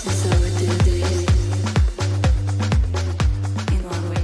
so we do this in one way.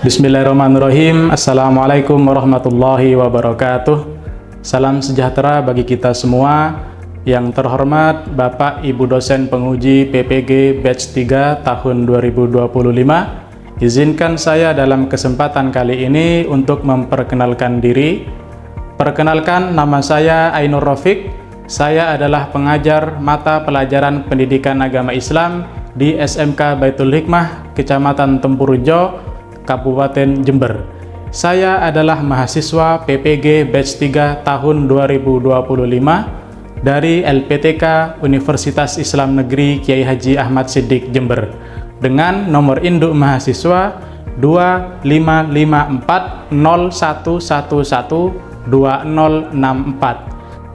Bismillahirrahmanirrahim. Assalamualaikum warahmatullahi wabarakatuh. Salam sejahtera bagi kita semua. Yang terhormat Bapak Ibu dosen penguji PPG Batch 3 tahun 2025. Izinkan saya dalam kesempatan kali ini untuk memperkenalkan diri. Perkenalkan, nama saya Ainur Rafiq. Saya adalah pengajar mata pelajaran pendidikan agama Islam di SMK Baitul Hikmah, Kecamatan Tempurjo, Kabupaten Jember. Saya adalah mahasiswa PPG Batch 3 tahun 2025 dari LPTK Universitas Islam Negeri Kiai Haji Ahmad Siddiq Jember dengan nomor induk mahasiswa 255401112064.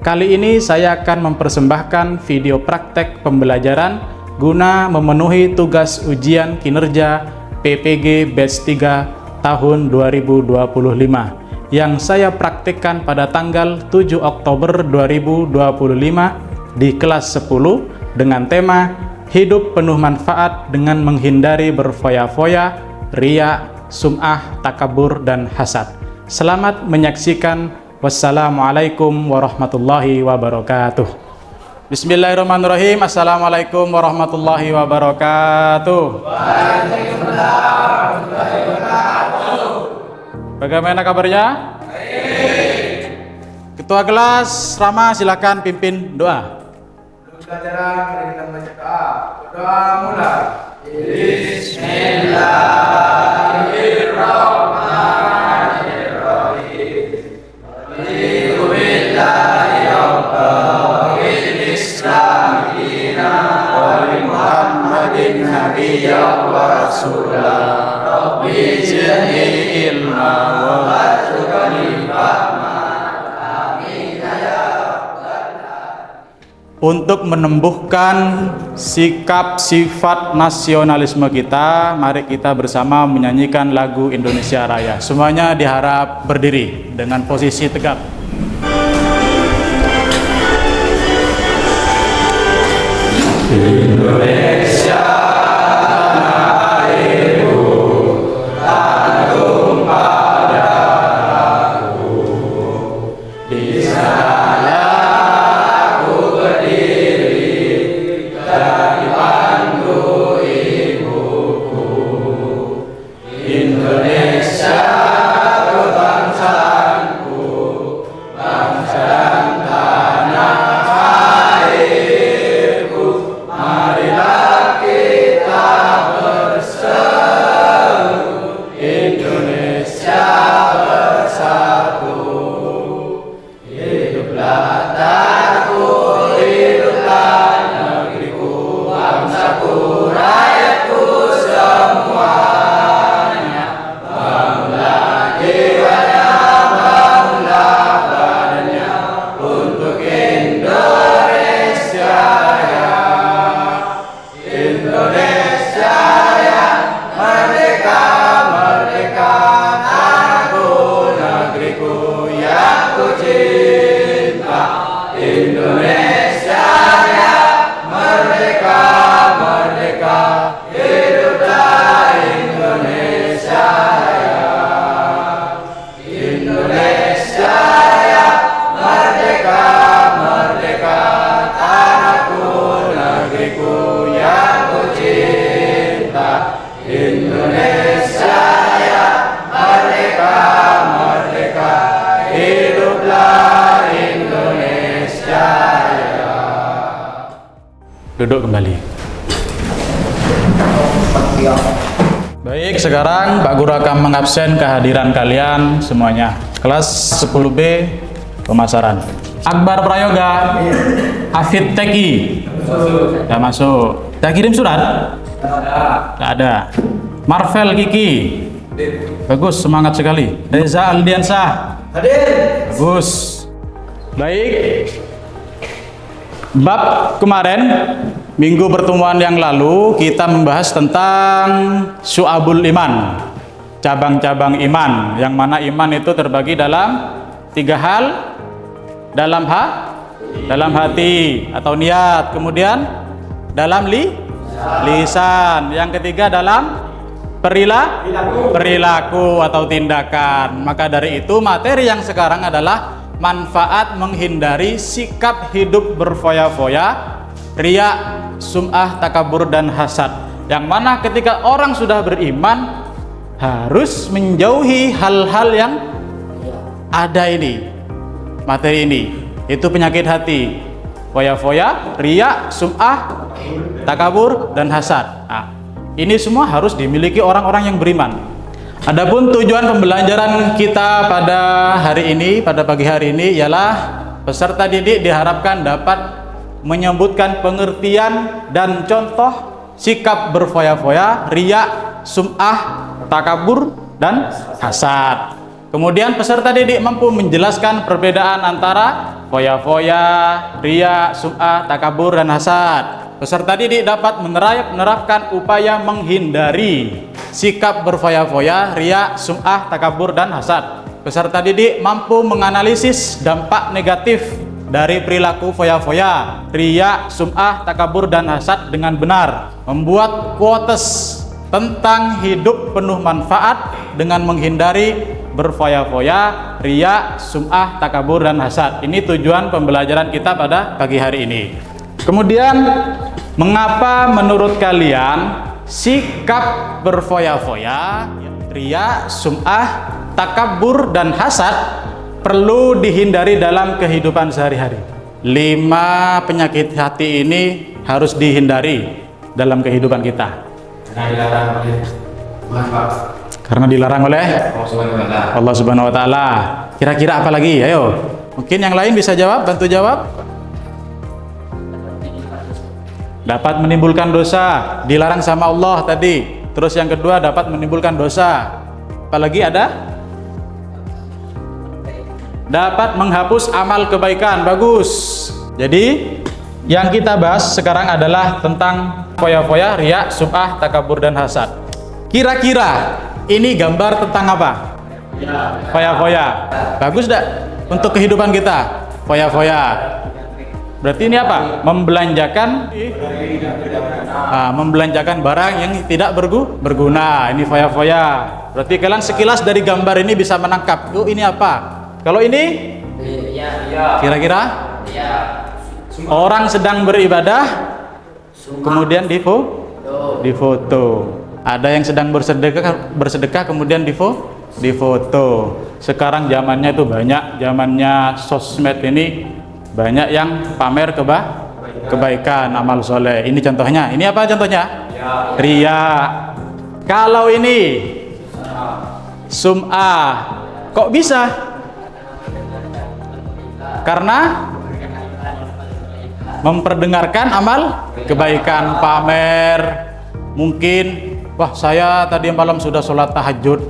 Kali ini saya akan mempersembahkan video praktek pembelajaran guna memenuhi tugas ujian kinerja PPG Batch 3 tahun 2025 yang saya praktikkan pada tanggal 7 Oktober 2025 di kelas 10 dengan tema Hidup Penuh Manfaat dengan Menghindari Berfoya-foya, Riya, Sum'ah, Takabur, dan Hasad. Selamat menyaksikan. Wassalamualaikum warahmatullahi wabarakatuh. Bismillahirrahmanirrahim. Assalamualaikum warahmatullahi wabarakatuh. Waalaikumsalam warahmatullahi wabarakatuh. Bagaimana kabarnya? Baik. Ketua kelas Rama, silakan pimpin doa. Pelajaran mari kita baca doa. Doa mulai. Untuk menumbuhkan sikap sifat nasionalisme kita, mari kita bersama menyanyikan lagu Indonesia Raya. Semuanya diharap berdiri dengan posisi tegap. Indonesia duduk kembali. Baik, sekarang Pak Guru akan mengabsen kehadiran kalian semuanya. Kelas 10B pemasaran. Akbar Prayoga, Afid Teki, sudah masuk. Sudah kirim surat? Tidak ada. Marvel Kiki, bagus, semangat sekali. Reza Aldiansah, hadir. Bagus. Baik, Bab kemarin, minggu pertemuan yang lalu kita membahas tentang syu'abul iman, cabang-cabang iman, yang mana iman itu terbagi dalam 3 hal. Dalam hati atau niat, kemudian dalam lisan, yang ketiga dalam perilaku atau tindakan. Maka dari itu materi yang sekarang adalah manfaat menghindari sikap hidup berfoya-foya, riya, sum'ah, takabur, dan hasad, yang mana ketika orang sudah beriman harus menjauhi hal-hal yang ada ini, materi ini, itu penyakit hati, foya-foya, riya, sum'ah, takabur, dan hasad. Nah, ini semua harus dimiliki orang-orang yang beriman. Adapun tujuan pembelajaran kita pada hari ini, pada pagi hari ini, ialah peserta didik diharapkan dapat menyebutkan pengertian dan contoh sikap berfoya-foya, riya, sum'ah, takabur, dan hasad. Kemudian peserta didik mampu menjelaskan perbedaan antara foya-foya, riya, sum'ah, takabur, dan hasad. Peserta didik dapat menerapkan upaya menghindari sikap berfoya-foya, riya, sum'ah, takabur, dan hasad. Peserta didik mampu menganalisis dampak negatif dari perilaku foya-foya, riya, sum'ah, takabur, dan hasad dengan benar, membuat quotes tentang hidup penuh manfaat dengan menghindari berfoya-foya, riya, sum'ah, takabur, dan hasad. Ini tujuan pembelajaran kita pada pagi hari ini. Kemudian, mengapa menurut kalian sikap berfoya-foya, riya, sum'ah, takabur, dan hasad perlu dihindari dalam kehidupan sehari-hari? 5 penyakit hati ini harus dihindari dalam kehidupan kita. Karena dilarang oleh Allah Subhanahu wa Ta'ala. Kira-kira apa lagi? Ayo, mungkin yang lain bisa jawab, bantu jawab. Dapat menimbulkan dosa, dilarang sama Allah tadi. Terus yang kedua, dapat menimbulkan dosa. Apalagi ada? Dapat menghapus amal kebaikan. Bagus. Jadi yang kita bahas sekarang adalah tentang foya-foya, riya, sum'ah, takabur, dan hasad. Kira-kira ini gambar tentang apa? Foya-foya. Bagus dak untuk kehidupan kita? Foya-foya. Berarti ini apa? Membelanjakan barang yang tidak berguna. Ini foya-foya. Berarti kalian sekilas dari gambar ini bisa menangkap, oh ini apa? Kalau ini kira-kira orang sedang beribadah kemudian difoto. Ada yang sedang bersedekah kemudian difoto. Sekarang zamannya itu banyak, zamannya sosmed ini banyak yang pamer kebaikan, amal soleh. Ini contohnya. Ini apa contohnya? Riya. Kalau ini sum'ah, kok bisa? Karena memperdengarkan amal kebaikan, pamer. Mungkin, wah saya tadi malam sudah sholat tahajud,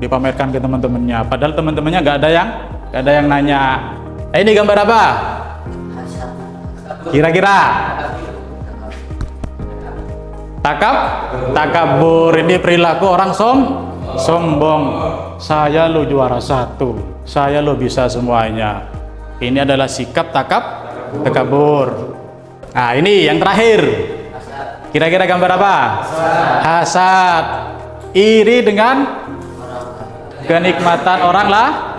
dipamerkan ke teman-temannya. Padahal teman-temannya nggak ada yang nanya. Ini gambar apa? Kira-kira? Takabur. Ini perilaku orang sombong. Saya lo juara 1. Saya lo bisa semuanya. Ini adalah sikap takabur. Nah, ini yang terakhir. Kira-kira gambar apa? Hasad. Iri dengan kenikmatan orang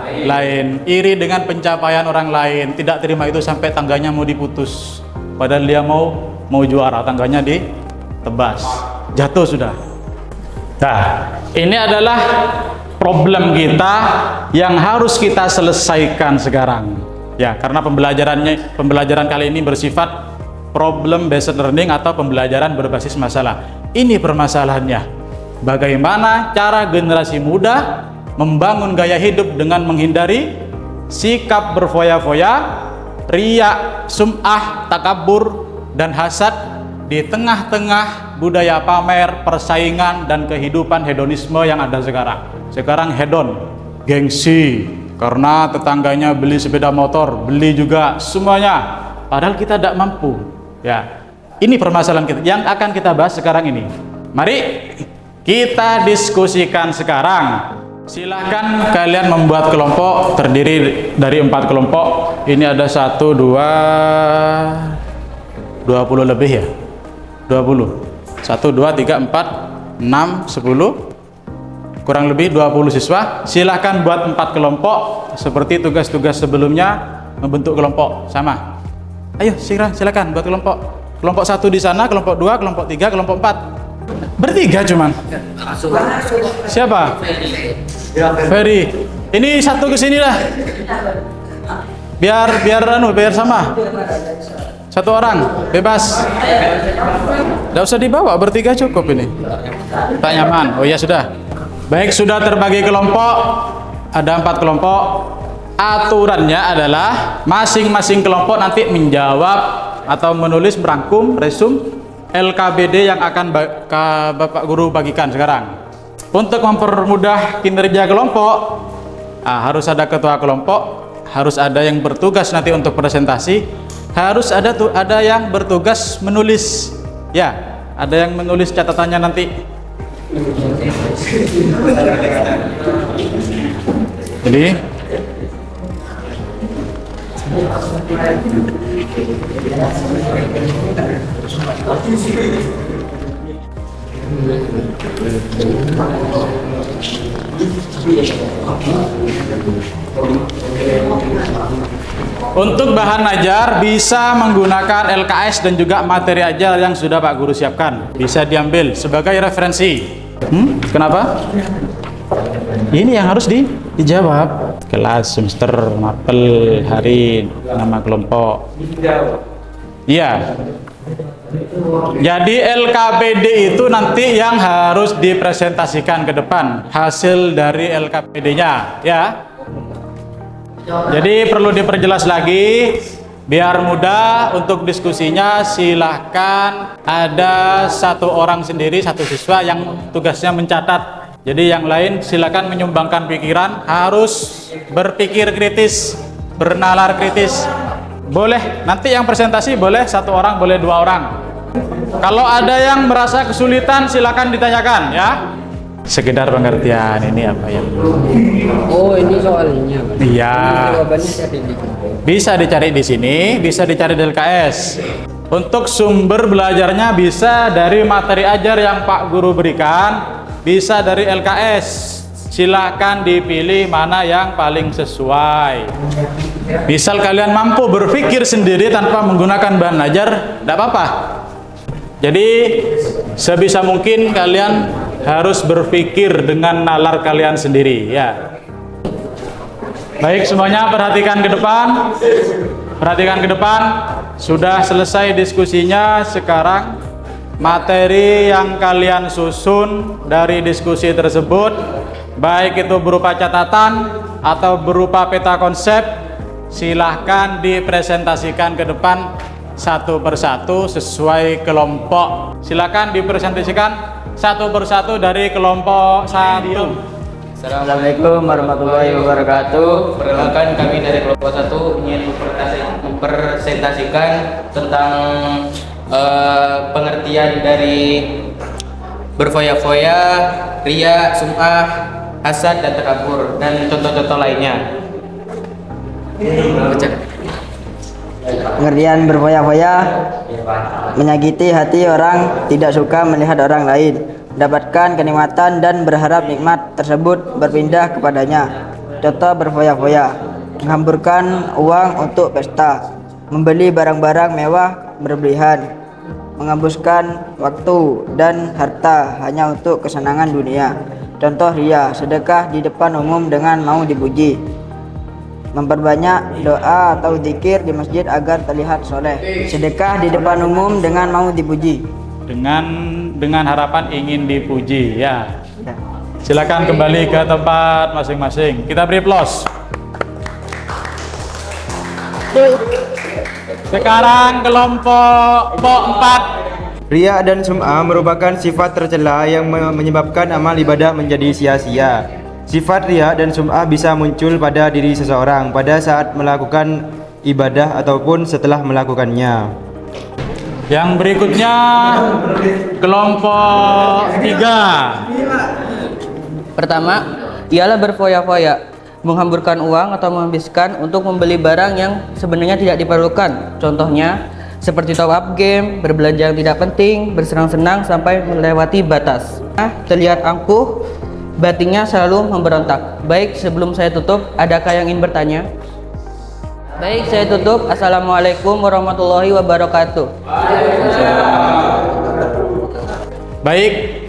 lain, iri dengan pencapaian orang lain, tidak terima itu sampai tangganya mau diputus, padahal dia mau juara, tangganya ditebas, jatuh sudah. Nah, ini adalah problem kita yang harus kita selesaikan sekarang, ya, karena pembelajaran kali ini bersifat problem based learning atau pembelajaran berbasis masalah. Ini permasalahannya, bagaimana cara generasi muda membangun gaya hidup dengan menghindari sikap berfoya-foya, riya, sum'ah, takabur, dan hasad di tengah-tengah budaya pamer, persaingan, dan kehidupan hedonisme yang ada sekarang. Sekarang hedon, gengsi, karena tetangganya beli sepeda motor, beli juga semuanya. padahal kita tidak mampu. Ya, ini permasalahan kita yang akan kita bahas sekarang ini. Mari kita diskusikan sekarang. Silahkan kalian membuat kelompok terdiri dari 4 kelompok. Ini ada 1, 2, 20 lebih ya. 20. 1, 2, 3, 4, 6, 10. Kurang lebih 20 siswa. Silahkan buat 4 kelompok seperti tugas-tugas sebelumnya, membentuk kelompok sama. Ayo silakan buat kelompok. Kelompok 1 di sana, kelompok 2, kelompok 3, kelompok 4. Bertiga cuman. Siapa? Ferry. Ini satu ke sini lah. Biar sama. 1 orang bebas. Tidak usah dibawa, bertiga cukup ini. Tak nyaman. Oh ya sudah. Baik, sudah terbagi kelompok, ada 4 kelompok. Aturannya adalah masing-masing kelompok nanti menjawab atau menulis merangkum, resum LKBD yang akan Bapak Guru bagikan sekarang. Untuk mempermudah kinerja kelompok, harus ada ketua kelompok, harus ada yang bertugas nanti untuk presentasi, harus ada yang bertugas menulis. Ya, ada yang menulis catatannya nanti. Jadi untuk bahan ajar bisa menggunakan LKS dan juga materi ajar yang sudah Pak Guru siapkan. Bisa diambil sebagai referensi. Kenapa? Ini yang harus dijawab. Kelas, semester, mapel, hari, nama kelompok. Iya. Jadi LKPD itu nanti yang harus dipresentasikan ke depan, hasil dari LKPD-nya, ya. Jadi perlu diperjelas lagi biar mudah untuk diskusinya. Silahkan ada 1 orang sendiri, 1 siswa yang tugasnya mencatat. Jadi yang lain silakan menyumbangkan pikiran, harus berpikir kritis, bernalar kritis. Boleh, nanti yang presentasi boleh 1 orang, boleh 2 orang. Kalau ada yang merasa kesulitan silakan ditanyakan ya. Sekedar pengertian ini apa ya? Oh, ini soalnya. Iya. Jawabannya tadi. Bisa dicari di sini, bisa dicari di LKS. Untuk sumber belajarnya bisa dari materi ajar yang Pak Guru berikan, bisa dari LKS. Silahkan dipilih mana yang paling sesuai. Misal kalian mampu berpikir sendiri tanpa menggunakan bahan ajar, tidak apa-apa. Jadi sebisa mungkin kalian harus berpikir dengan nalar kalian sendiri ya. Baik semuanya, perhatikan ke depan. Perhatikan ke depan. Sudah selesai diskusinya. Sekarang materi yang kalian susun dari diskusi tersebut, baik itu berupa catatan atau berupa peta konsep, silahkan dipresentasikan ke depan 1 persatu sesuai kelompok. Silahkan dipresentasikan 1 persatu dari kelompok 1. Assalamualaikum warahmatullahi wabarakatuh. Perkenalkan, kami dari kelompok 1 ingin mempresentasikan tentang pengertian dari berfoya-foya, ria, sum'ah, hasad, dan takabur, dan contoh-contoh lainnya. Pengertian berfoya-foya: menyakiti hati orang, tidak suka melihat orang lain, mendapatkan kenikmatan dan berharap nikmat tersebut berpindah kepadanya. Contoh berfoya-foya: menghamburkan uang untuk pesta, membeli barang-barang mewah berlebihan, menghabiskan waktu dan harta hanya untuk kesenangan dunia. Contoh ria: sedekah di depan umum dengan mau dipuji, memperbanyak doa atau zikir di masjid agar terlihat soleh. Sedekah di depan umum dengan mau dipuji, dengan harapan ingin dipuji ya. Silakan kembali ke tempat masing-masing. Kita beri aplaus. Sekarang kelompok 4. Riya dan sum'ah merupakan sifat tercela yang menyebabkan amal ibadah menjadi sia-sia. Sifat riya dan sum'ah bisa muncul pada diri seseorang pada saat melakukan ibadah ataupun setelah melakukannya. Yang berikutnya kelompok 3. Pertama, ialah berfoya-foya, menghamburkan uang atau menghabiskan untuk membeli barang yang sebenarnya tidak diperlukan. Contohnya, seperti top up game, berbelanja yang tidak penting, bersenang-senang sampai melewati batas. Terlihat angkuh, batinnya selalu memberontak. Baik, sebelum saya tutup, adakah yang ingin bertanya? Baik, saya tutup. Assalamualaikum warahmatullahi wabarakatuh. Baik,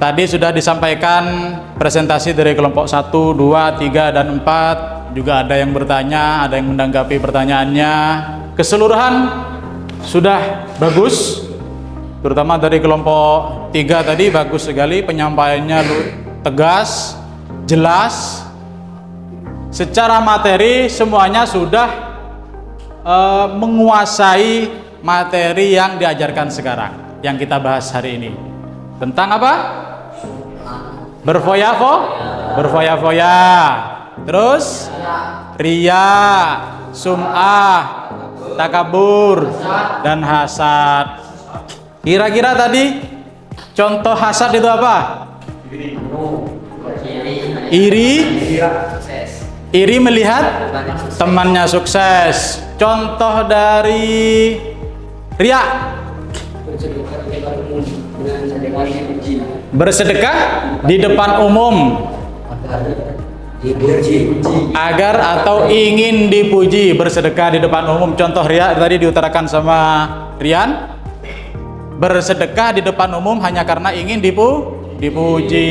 tadi sudah disampaikan presentasi dari kelompok 1, 2, 3, dan 4. Juga ada yang bertanya, ada yang menanggapi pertanyaannya. Keseluruhan sudah bagus, terutama dari kelompok 3 tadi bagus sekali, penyampaiannya tegas, jelas. Secara materi semuanya sudah menguasai materi yang diajarkan sekarang, yang kita bahas hari ini. Tentang apa? Berfoya-foya. Terus riya, sum'ah, takabur, dan hasad. Kira-kira tadi contoh hasad itu apa? Iri melihat temannya sukses. Contoh dari riya, bersedekah di depan umum agar atau ingin dipuji. Bersedekah di depan umum, contoh riya tadi diutarakan sama Rian. Bersedekah di depan umum hanya karena ingin dipuji.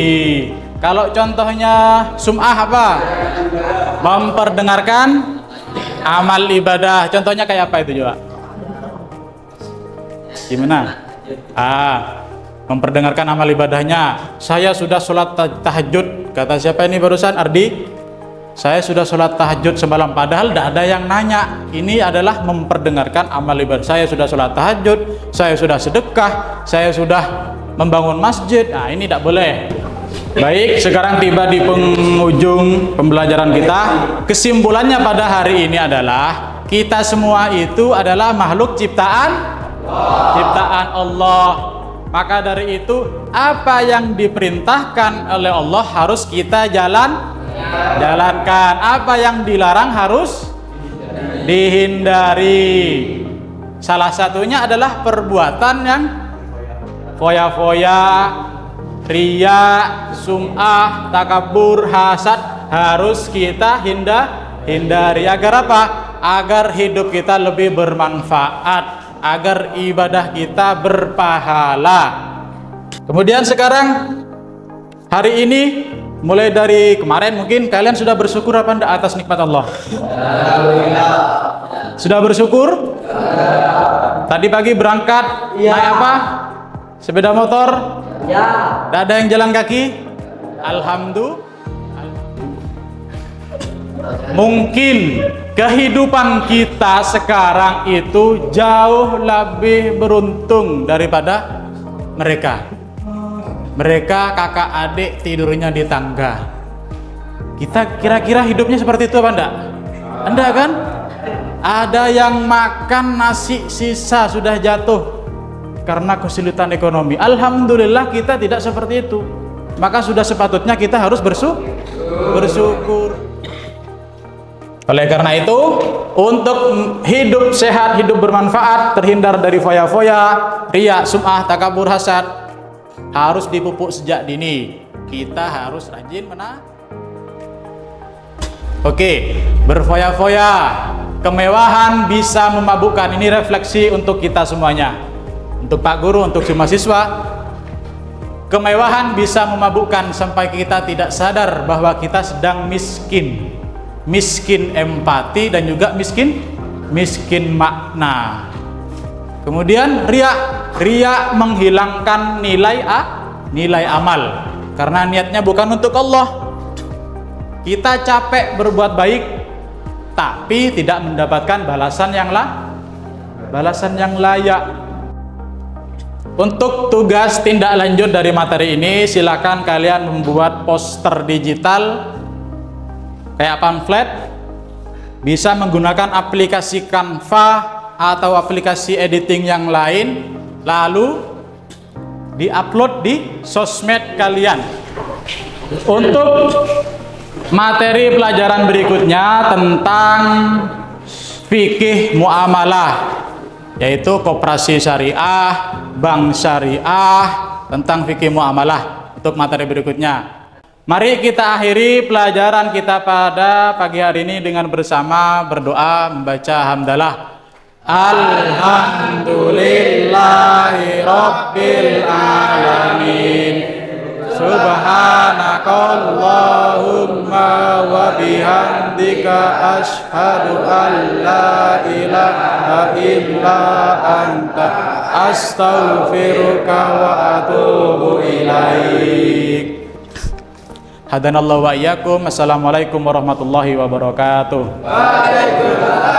Kalau contohnya sum'ah apa? Memperdengarkan amal ibadah. Contohnya kayak apa itu juga? Gimana? Memperdengarkan amal ibadahnya. Saya sudah sholat tahajud. Kata siapa ini barusan? Ardi. Saya sudah sholat tahajud semalam. Padahal tidak ada yang nanya. Ini adalah memperdengarkan amal ibadah. Saya sudah sholat tahajud, saya sudah sedekah, saya sudah membangun masjid. Nah, ini tidak boleh. Baik, sekarang tiba di penghujung pembelajaran kita. Kesimpulannya pada hari ini adalah kita semua itu adalah makhluk ciptaan Allah. Maka dari itu, apa yang diperintahkan oleh Allah harus kita jalankan. Apa yang dilarang harus dihindari. Salah satunya adalah perbuatan yang foya-foya, riya, sum'ah, takabur, hasad harus kita hindari. Agar apa? Agar hidup kita lebih bermanfaat, agar ibadah kita berpahala. Kemudian sekarang hari ini, mulai dari kemarin mungkin kalian sudah bersyukur apa enggak atas nikmat Allah? Sudah bersyukur? Tadi pagi berangkat naik apa? Sepeda motor? Ya. Tidak ada yang jalan kaki? Alhamdulillah. Mungkin kehidupan kita sekarang itu jauh lebih beruntung daripada mereka. Mereka kakak adik tidurnya di tangga. Kita kira-kira hidupnya seperti itu apa enggak? Enggak kan? Ada yang makan nasi sisa sudah jatuh karena kesulitan ekonomi. Alhamdulillah kita tidak seperti itu. Maka sudah sepatutnya kita harus bersyukur. Oleh karena itu, untuk hidup sehat, hidup bermanfaat, terhindar dari foya-foya, riya, sum'ah, takabur, hasad, harus dipupuk sejak dini. Kita harus rajin Oke, berfoya-foya, kemewahan bisa memabukkan. Ini refleksi untuk kita semuanya, untuk Pak Guru, untuk semua siswa. Kemewahan bisa memabukkan sampai kita tidak sadar bahwa kita sedang miskin empati dan juga miskin makna. Kemudian riya menghilangkan nilai amal karena niatnya bukan untuk Allah. Kita capek berbuat baik tapi tidak mendapatkan balasan yang layak. Untuk tugas tindak lanjut dari materi ini, silakan kalian membuat poster digital kayak pamflet bisa menggunakan aplikasi Canva atau aplikasi editing yang lain, lalu diupload di sosmed kalian. Untuk materi pelajaran berikutnya tentang fikih muamalah, yaitu koperasi syariah, bank syariah, tentang fikih muamalah. Untuk materi berikutnya, mari kita akhiri pelajaran kita pada pagi hari ini dengan bersama berdoa membaca hamdalah. Alhamdulillahi Rabbil Alamin. Subhanakallahumma wa bihamdika asyhadu an la ilaha illa anta astaghfiruka wa atubu ilaik. Hadanallahu wa iyyakum. Assalamualaikum warahmatullahi wabarakatuh. Waalaikumsalam.